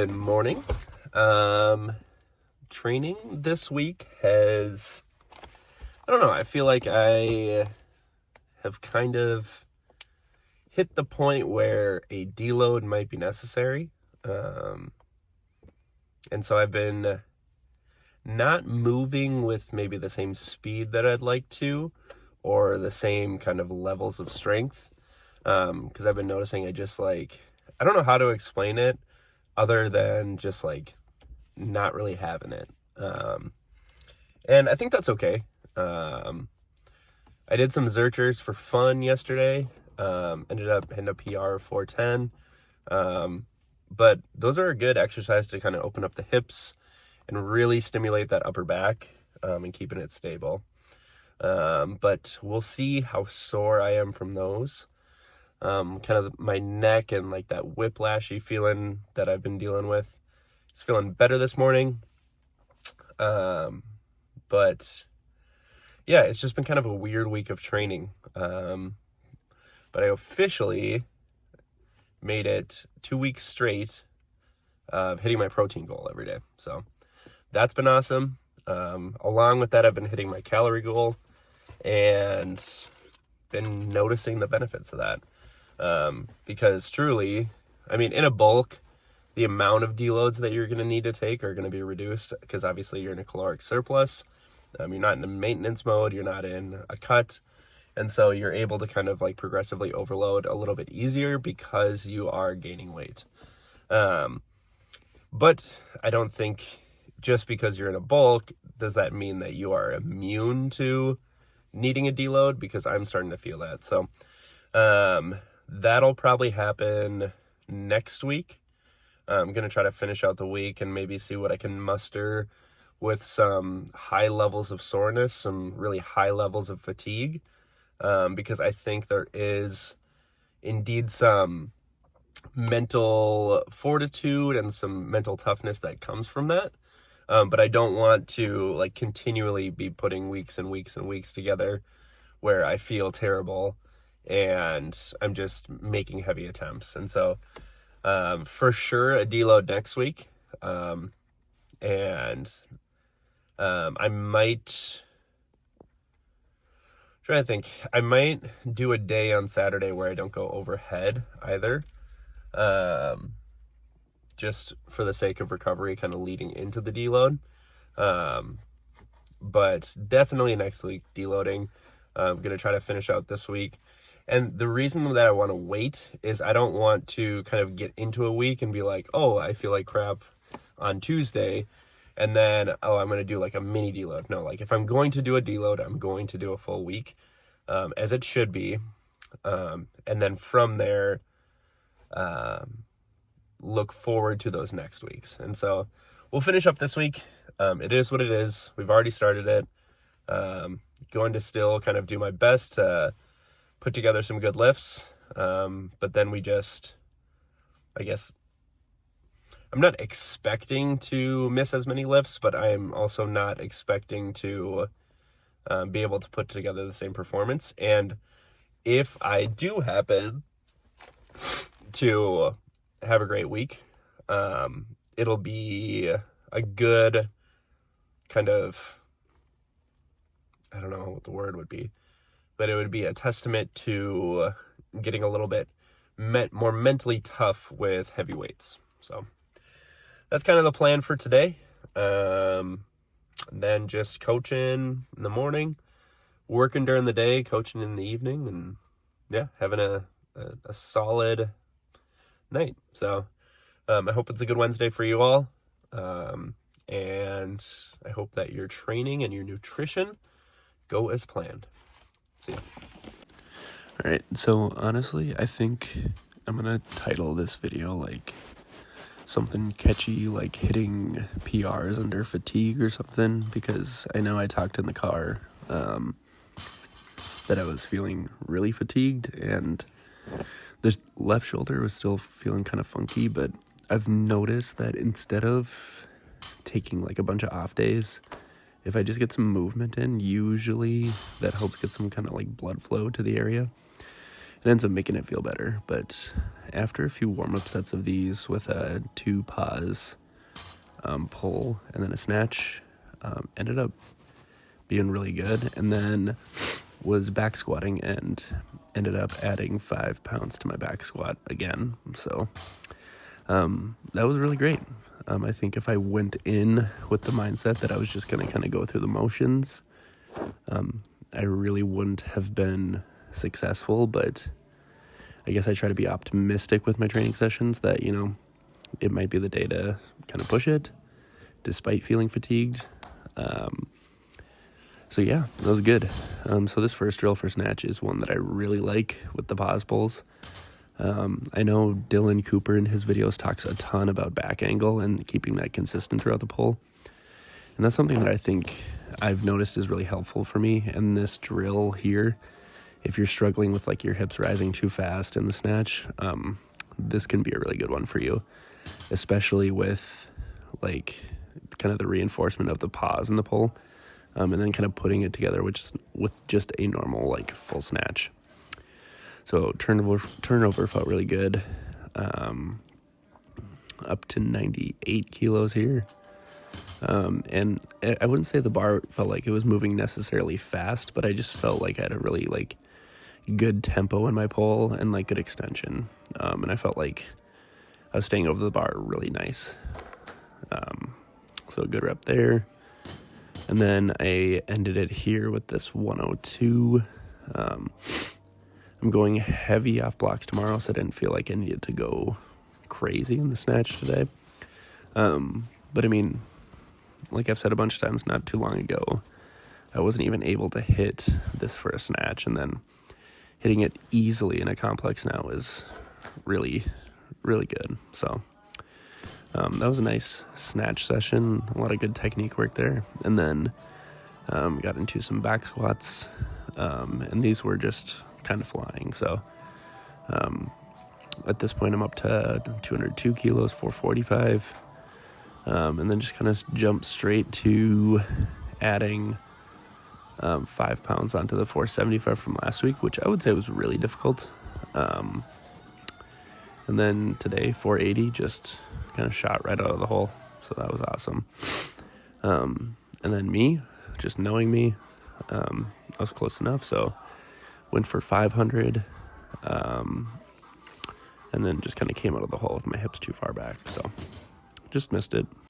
Good morning. Training this week I don't know, I feel like I have kind of hit the point where a deload might be necessary. And so I've been not moving with maybe the same speed that I'd like to, or the same kind of levels of strength. Because I've been noticing I don't know how to explain it other than just not really having it. And I think that's okay. I did some Zerchers for fun yesterday. Ended up hitting a PR of 410. But those are a good exercise to kind of open up the hips and really stimulate that upper back, and keeping it stable. But we'll see how sore I am from those. Kind of my neck and like that whiplashy feeling that I've been dealing with. It's feeling better this morning. But yeah, it's just been kind of a weird week of training. But I officially made it 2 weeks straight of hitting my protein goal every day. So that's been awesome. Along with that, I've been hitting my calorie goal and been noticing the benefits of that. Because truly, I mean, in a bulk, the amount of deloads that you're going to need to take are going to be reduced because obviously you're in a caloric surplus. You're not in a maintenance mode. You're not in a cut. And so you're able to kind of like progressively overload a little bit easier because you are gaining weight. But I don't think just because you're in a bulk, does that mean that you are immune to needing a deload? Because I'm starting to feel that. So, that'll probably happen next week. I'm going to try to finish out the week and maybe see what I can muster with some high levels of soreness, some really high levels of fatigue, because I think there is indeed some mental fortitude and some mental toughness that comes from that. But I don't want to like continually be putting weeks and weeks and weeks together where I feel terrible and I'm just making heavy attempts. And so, for sure a deload next week. I might do a day on Saturday where I don't go overhead either. Just for the sake of recovery, kind of leading into the deload. But definitely next week deloading. I'm going to try to finish out this week. And the reason that I want to wait is I don't want to kind of get into a week and be like, oh, I feel like crap on Tuesday. And then, I'm going to do like a mini deload. No, like if I'm going to do a deload, I'm going to do a full week, as it should be. And then from there, look forward to those next weeks. And so we'll finish up this week. It is what it is. We've already started it. Going to still kind of do my best to put together some good lifts. But then I guess I'm not expecting to miss as many lifts, but I'm also not expecting to be able to put together the same performance. And if I do happen to have a great week, it'll be a good kind of, I don't know what the word would be, but it would be a testament to getting a little bit more mentally tough with heavy weights. So that's kind of the plan for today. Then just coaching in the morning, working during the day, coaching in the evening, and yeah, having a solid night. So I hope it's a good Wednesday for you all. And I hope that your training and your nutrition go as planned. See ya. All right, so honestly, I think I'm gonna title this video like something catchy, like hitting PRs under fatigue or something, because I know I talked in the car that I was feeling really fatigued, and the left shoulder was still feeling kind of funky, but I've noticed that instead of taking like a bunch of off days, if I just get some movement in, usually that helps get some kind of like blood flow to the area. it ends up making it feel better. But after a few warm-up sets of these with a 2 pause pull and then a snatch, ended up being really good. And then was back squatting and ended up adding 5 pounds to my back squat again. So that was really great. I think if I went in with the mindset that I was just going to kind of go through the motions, I really wouldn't have been successful. But I guess I try to be optimistic with my training sessions that, you know, it might be the day to kind of push it despite feeling fatigued. So yeah, that was good. So this first drill for snatch is one that I really like with the pause pulls. I know Dylan Cooper in his videos talks a ton about back angle and keeping that consistent throughout the pull. And that's something that I think I've noticed is really helpful for me. And this drill here, if you're struggling with like your hips rising too fast in the snatch, this can be a really good one for you, especially with like kind of the reinforcement of the pause and the pull. And then kind of putting it together with just a normal like full snatch. So turnover felt really good, up to 98 kilos here. And I wouldn't say the bar felt like it was moving necessarily fast, but I just felt like I had a really like good tempo in my pull and like good extension. And I felt like I was staying over the bar really nice. So a good rep there. And then I ended it here with this 102. I'm going heavy off blocks tomorrow, so I didn't feel like I needed to go crazy in the snatch today. But I mean, like I've said a bunch of times not too long ago, I wasn't even able to hit this for a snatch, and then hitting it easily in a complex now is really, really good. So that was a nice snatch session, a lot of good technique work there. And then got into some back squats, and these were just kind of flying. So at this point I'm up to 202 kilos, 445, and then just kind of jump straight to adding 5 pounds onto the 475 from last week, which I would say was really difficult. And then today 480 just kind of shot right out of the hole, so that was awesome. And then me, just knowing me, I was close enough, so went for 500, and then just kind of came out of the hole with my hips too far back, so just missed it.